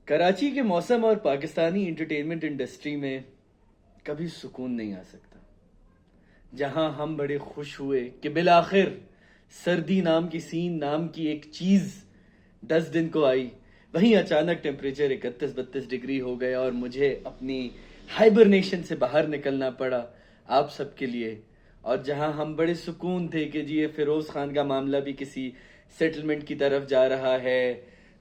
کراچی کے موسم اور پاکستانی انٹرٹینمنٹ انڈسٹری میں کبھی سکون نہیں آ سکتا. جہاں ہم بڑے خوش ہوئے کہ بالآخر سردی نام کی سین نام کی ایک چیز 10 دن کو آئی، وہیں اچانک ٹیمپریچر 31-32 ڈگری ہو گیا اور مجھے اپنی ہائبرنیشن سے باہر نکلنا پڑا آپ سب کے لیے. اور جہاں ہم بڑے سکون تھے کہ جی یہ فیروز خان کا معاملہ بھی کسی سیٹلمنٹ کی طرف جا رہا ہے،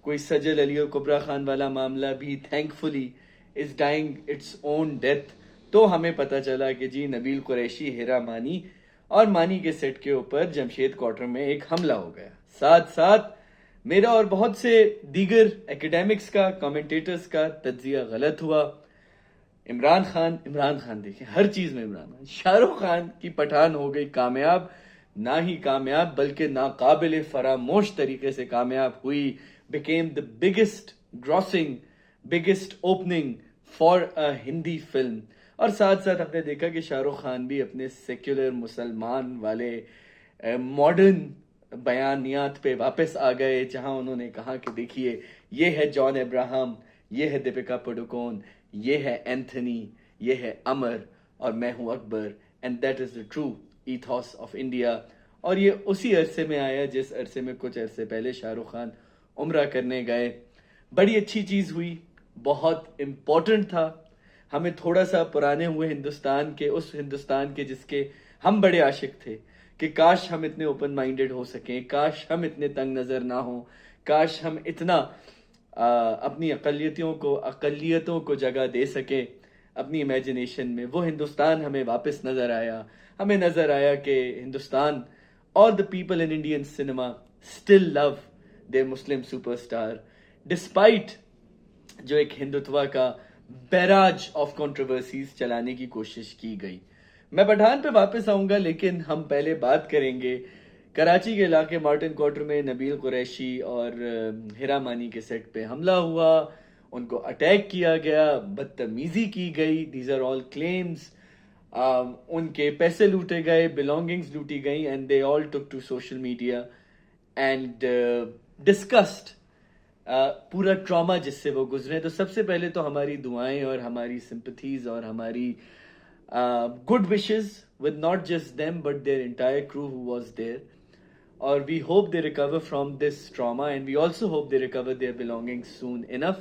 کوئی سجل علی اور کبرا خان والا معاملہ بھی تھینک فلی از ڈائنگ اٹس اون ڈیتھ، تو ہمیں پتہ چلا کہ جی نبیل قریشی، ہیرا مانی اور مانی کے سیٹ کے اوپر جمشید کوارٹر میں ایک حملہ ہو گیا. ساتھ ساتھ میرا اور بہت سے دیگر ایکیڈیمکس کا، کامنٹیٹرز کا تجزیہ غلط ہوا. عمران خان دیکھیں ہر چیز میں عمران خان. شاہ رخ خان کی پٹھان ہو گئی کامیاب، نہ ہی کامیاب بلکہ ناقابل فراموش طریقے سے کامیاب ہوئی. became the biggest grossing, biggest opening for a Hindi film. اور ساتھ ساتھ ہم نے دیکھا کہ شاہ رخ خان بھی اپنے سیکولر مسلمان والے ماڈرن بیانیات پہ واپس آ گئے، جہاں انہوں نے کہا کہ دیکھیے یہ ہے جان ابراہم، یہ ہے دیپیکا پڈوکون، یہ ہے اینتھنی، یہ ہے امر اور میں ہوں Akbar, and that is the true ethos of India. اور یہ اسی عرصے میں آیا جس عرصے میں کچھ عرصے پہلے شاہ رخ خان عمرہ کرنے گئے. بڑی اچھی چیز ہوئی، بہت امپورٹنٹ تھا. ہمیں تھوڑا سا پرانے ہوئے ہندوستان کے، اس ہندوستان کے جس کے ہم بڑے عاشق تھے، کہ کاش ہم اتنے اوپن مائنڈڈ ہو سکیں، کاش ہم اتنے تنگ نظر نہ ہوں، کاش ہم اتنا اپنی اقلیتوں کو جگہ دے سکیں اپنی امیجنیشن میں. وہ ہندوستان ہمیں واپس نظر آیا. ہمیں نظر آیا کہ ہندوستان اور the people in Indian cinema still love their Muslim superstar despite جو ایک ہندوتوا کا بیراج آف کنٹروورسیز چلانے کی کوشش کی گئی. میں پٹھان پہ واپس آؤں گا، لیکن ہم پہلے بات کریں گے کراچی کے علاقے مارٹن کوارٹر میں نبیل قریشی اور ہیرا مانی کے سیٹ پہ حملہ ہوا، ان کو اٹیک کیا گیا، بدتمیزی کی گئی. These are all claims. ان کے پیسے لوٹے گئے، بلانگنگز لوٹی گئیں، and they all took to social media and discussed پورا ٹراما جس سے وہ گزرے. تو سب سے پہلے تو ہماری دعائیں اور ہماری سمپتھیز اور ہماری good wishes with not just them but their entire crew who was there. اور we hope they recover from this trauma and we also hope they recover their belonging soon enough.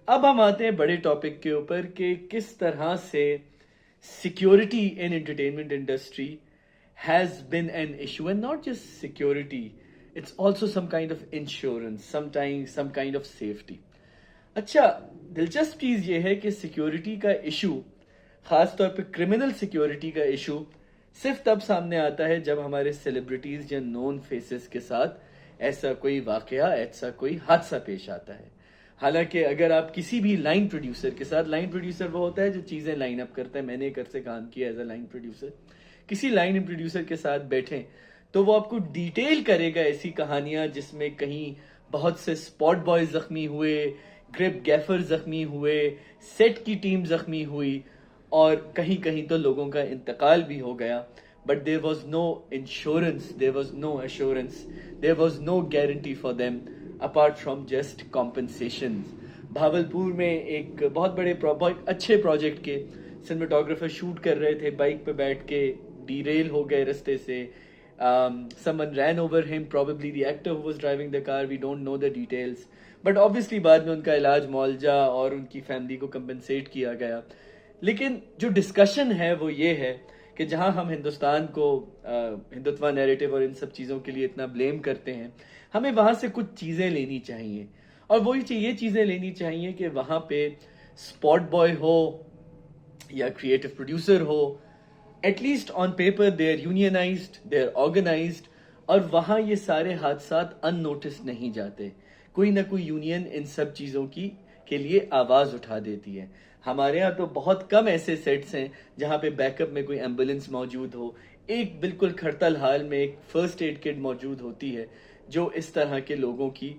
اب ہم آتے ہیں بڑے topic کے اوپر کہ کس طرح سے security in entertainment industry has been an issue, and not just security, it's also some kind of insurance, sometimes some kind of safety. اچھا، دلچسپ چیز یہ ہے کہ سیکیورٹی کا ایشو، خاص طور پہ کرمنل سیکیورٹی کا ایشو، صرف تب سامنے آتا ہے جب ہمارے سیلیبریٹیز یا نون فیسز کے ساتھ ایسا کوئی واقعہ، ایسا کوئی حادثہ پیش آتا ہے. حالانکہ اگر آپ کسی بھی لائن پروڈیوسر کے ساتھ، لائن پروڈیوسر وہ ہوتا ہے جو چیزیں لائن اپ کرتا ہے، میں نے ایک عرصے کام کیا ایز اے لائن پروڈیوسر، کسی لائن پروڈیوسر کے ساتھ بیٹھیں تو وہ آپ کو ڈیٹیل کرے گا ایسی کہانیاں جس میں کہیں بہت سے اسپاٹ بوائز زخمی ہوئے، گرپ گیفر زخمی ہوئے، سیٹ کی ٹیم زخمی ہوئی، اور کہیں کہیں تو لوگوں کا انتقال بھی ہو گیا. But there was no insurance, there was no assurance, there was no guarantee for them apart from just compensations. Bahawalpur میں ایک بہت بہت اچھے پروجیکٹ کے سنیماٹوگرافر شوٹ کر رہے تھے، بائک پہ بیٹھ کے ڈی ریل ہو گئے رستے سے. someone ran over him, probably the actor who was driving the car, we don't know the details, but obviously بعد میں ان کا علاج معالجہ اور ان کی فیملی کو کمپنسیٹ کیا گیا. لیکن جو ڈسکشن ہے وہ یہ ہے کہ جہاں ہم ہندوستان کو ہندوتوا نیریٹو اور ان سب چیزوں کے لیے اتنا بلیم کرتے ہیں، ہمیں وہاں سے کچھ چیزیں لینی چاہیے. اور وہی یہ چیزیں لینی چاہیے کہ وہاں پہ اسپاٹ بوائے ہو یا کریٹو پروڈیوسر ہو، at least on paper they are unionized, they are organized, اور وہاں یہ سارے حادثات ان نوٹس نہیں جاتے. کوئی نہ کوئی یونین ان سب چیزوں کے لیے آواز اٹھا دیتی ہے. ہمارے ہاں تو بہت کم ایسے سیٹس ہیں جہاں پہ بیک اپ میں کوئی ایمبولینس موجود ہو، ایک بالکل کھڑتل حال میں ایک فرسٹ ایڈ کٹ موجود ہوتی ہے جو اس طرح کے لوگوں کی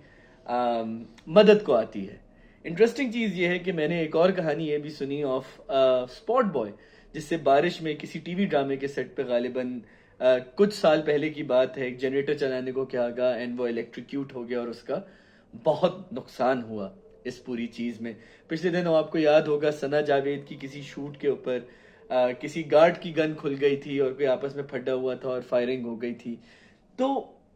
مدد کو آتی ہے. انٹرسٹنگ چیز یہ ہے کہ میں نے ایک اور کہانی یہ بھی سنی آف اسپاٹ بوائے جس سے بارش میں کسی ٹی وی ڈرامے کے سیٹ پہ غالباً کچھ سال پہلے کی بات ہے، ایک جنریٹر چلانے کو کیا گیا اینڈ وہ الیکٹریکیوٹ ہو گیا اور اس کا بہت نقصان ہوا. اس پوری چیز میں. پچھلے دنوں آپ کو یاد ہوگا ثنا جاوید کی کسی شوٹ کے اوپر کسی گارڈ کی گن کھل گئی تھی اور کوئی آپس میں پھڈا ہوا تھا اور فائرنگ ہو گئی تھی. تو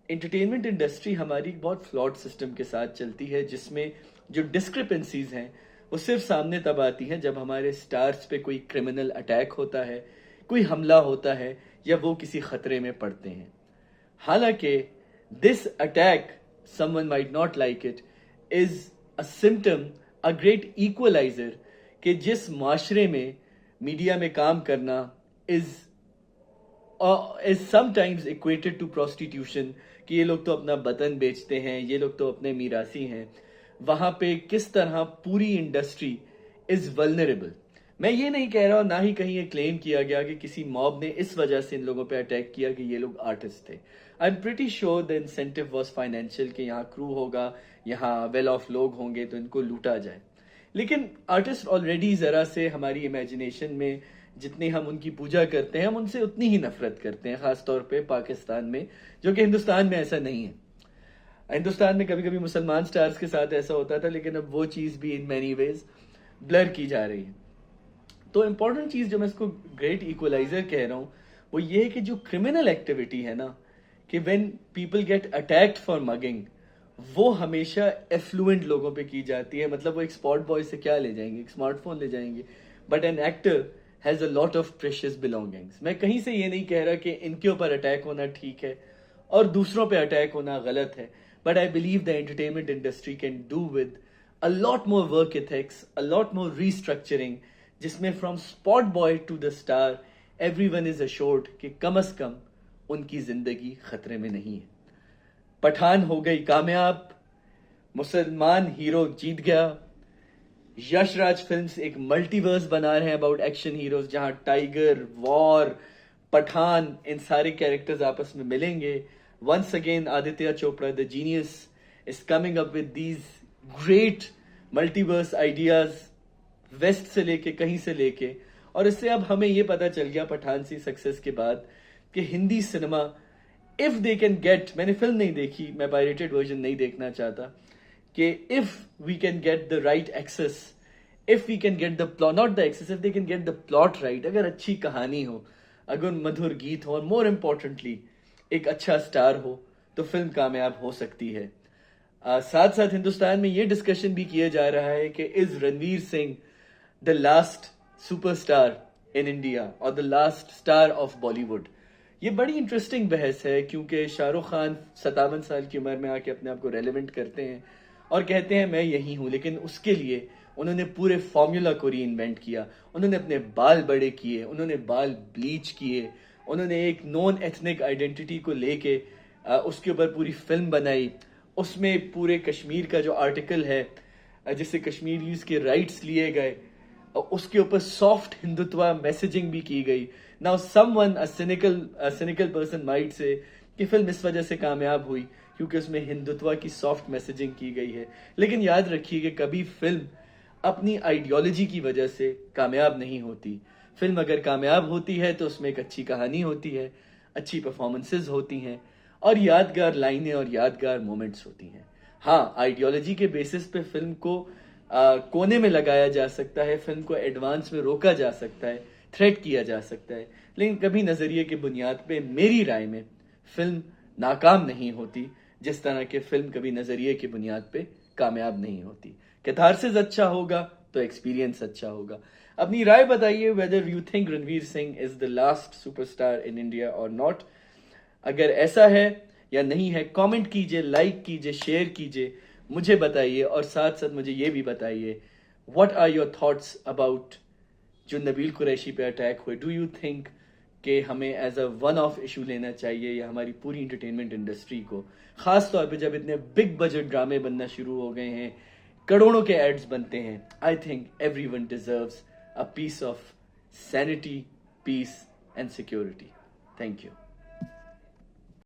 انٹرٹینمنٹ انڈسٹری ہماری بہت فلاٹ سسٹم کے ساتھ چلتی ہے جس میں جو ڈسکرپنسیز ہیں وہ صرف سامنے تب آتی ہیں جب ہمارے سٹارز پہ کوئی کرمنل اٹیک ہوتا ہے, کوئی حملہ ہوتا ہے یا وہ کسی خطرے میں پڑتے ہیں. حالانکہ دس attack, someone might not like it, is a symptom, a great equalizer کہ جس معاشرے میں میڈیا میں کام کرنا is sometimes equated to prostitution, کہ یہ لوگ تو اپنا بدن بیچتے ہیں, یہ لوگ تو اپنے میراثی ہیں, وہاں پہ کس طرح پوری انڈسٹری از ولنریبل. میں یہ نہیں کہہ رہا ہوں, نہ ہی کہیں یہ کلیم کیا گیا کہ کسی موب نے اس وجہ سے ان لوگوں پہ اٹیک کیا کہ یہ لوگ آرٹسٹ تھے. I am pretty sure the incentive was financial, کہ یہاں کرو ہوگا, یہاں ویل آف لوگ ہوں گے تو ان کو لوٹا جائے. لیکن آرٹسٹ آلریڈی ذرا سے ہماری امیجنیشن میں جتنی ہم ان کی پوجا کرتے ہیں ہم ان سے اتنی ہی نفرت کرتے ہیں, خاص طور پہ پاکستان میں, جو کہ ہندوستان میں ایسا نہیں ہے. ہندوستان میں کبھی کبھی مسلمان سٹارز کے ساتھ ایسا ہوتا تھا, لیکن اب وہ چیز بھی ان مینی ویز بلر کی جا رہی ہے. تو امپورٹنٹ چیز جو میں اس کو گریٹ ایکولائزر کہہ رہا ہوں وہ یہ ہے کہ جو کرمنل ایکٹیویٹی ہے نا, کہ when people get attacked for mugging, وہ ہمیشہ ایفلوئنٹ لوگوں پہ کی جاتی ہے. مطلب وہ ایک اسپاٹ بوائے سے کیا لے جائیں گے, ایک اسمارٹ فون لے جائیں گے, but an actor has a lot of precious belongings. میں کہیں سے یہ نہیں کہہ رہا کہ ان کے اوپر اٹیک ہونا ٹھیک ہے اور دوسروں پہ اٹیک ہونا غلط ہے, but I believe the entertainment industry can do with a lot more work ethics, a lot more restructuring, جس میں from spot boy to the star everyone is assured کہ کم از کم ان کی زندگی خطرے میں نہیں ہے. پٹھان ہو گئی کامیاب, مسلمان ہیرو جیت گیا, یش راج فلمز ایک ملٹی ورس بنا رہے ہیں اباؤٹ ایکشن ہیروز, جہاں ٹائیگر, وار, پٹھان, ان سارے کیریکٹرز آپس میں ملیں گے. Once again Aditya Chopra the genius is coming up with these great multiverse ideas, west سے لے کے کہیں سے لے کے. اور اس سے اب ہمیں یہ پتا چل گیا پٹھان سی سکسیس کے بعد کہ Hindi cinema if they can get, میں نے فلم نہیں دیکھی, میں پائریٹڈ ورژن نہیں دیکھنا چاہتا, کہ if we can get the right access, if we can get the plot, not the access, if they can get the plot right, اگر اچھی کہانی ہو, اگر مدھر گیت ہو, اور مور امپورٹنٹلی ایک اچھا سٹار ہو, تو فلم کامیاب ہو سکتی ہے. ساتھ ساتھ ہندوستان میں یہ ڈسکشن بھی کیا جا رہا ہے کہ is Ranveer Singh the last super star in India اور the last star of Bollywood. یہ بڑی انٹرسٹنگ بحث ہے, کیونکہ شاہ رخ خان 57 سال کی عمر میں آ کے اپنے آپ کو ریلیونٹ کرتے ہیں اور کہتے ہیں میں یہی ہوں, لیکن اس کے لیے انہوں نے پورے فارمولا کو ری انوینٹ کیا. انہوں نے اپنے بال بڑے کیے, انہوں نے بال بلیچ کیے, انہوں نے ایک نون ایتھنک آئیڈینٹی کو لے کے اس کے اوپر پوری فلم بنائی. اس میں پورے کشمیر کا جو آرٹیکل ہے جس سے کشمیریز کے رائٹس لیے گئے, اس کے اوپر سافٹ ہندوتوا میسیجنگ بھی کی گئی. Now some one cynical person might say کہ فلم اس وجہ سے کامیاب ہوئی کیونکہ اس میں ہندوتوا کی سافٹ میسیجنگ کی گئی ہے. لیکن یاد رکھیے کہ کبھی فلم اپنی آئیڈیالوجی کی وجہ سے کامیاب نہیں ہوتی. فلم اگر کامیاب ہوتی ہے تو اس میں ایک اچھی کہانی ہوتی ہے, اچھی پرفارمنسز ہوتی ہیں اور یادگار لائنیں اور یادگار مومنٹس ہوتی ہیں. ہاں, آئیڈیالوجی کے بیسس پہ فلم کو کونے میں لگایا جا سکتا ہے, فلم کو ایڈوانس میں روکا جا سکتا ہے, تھریٹ کیا جا سکتا ہے, لیکن کبھی نظریے کی بنیاد پہ میری رائے میں فلم ناکام نہیں ہوتی, جس طرح کہ فلم کبھی نظریے کی بنیاد پہ کامیاب نہیں ہوتی. کیتھارسس اچھا ہوگا تو ایکسپیرینس اچھا ہوگا. اپنی رائے بتائیے whether you think Ranveer Singh is the last superstar in India or not. اگر ایسا ہے یا نہیں ہے کامنٹ کیجئے, لائک کیجئے, شیئر کیجئے, مجھے بتائیے. اور ساتھ ساتھ مجھے یہ بھی بتائیے what are your thoughts about جو نبیل قریشی پہ اٹیک ہوئے. ڈو یو تھنک کہ ہمیں as a one of issue لینا چاہیے یا ہماری پوری انٹرٹینمنٹ انڈسٹری کو, خاص طور پہ جب اتنے بگ بجٹ ڈرامے بننا شروع ہو گئے ہیں, کروڑوں کے ایڈز بنتے ہیں. I think everyone deserves a piece of sanity, peace and security. Thank you.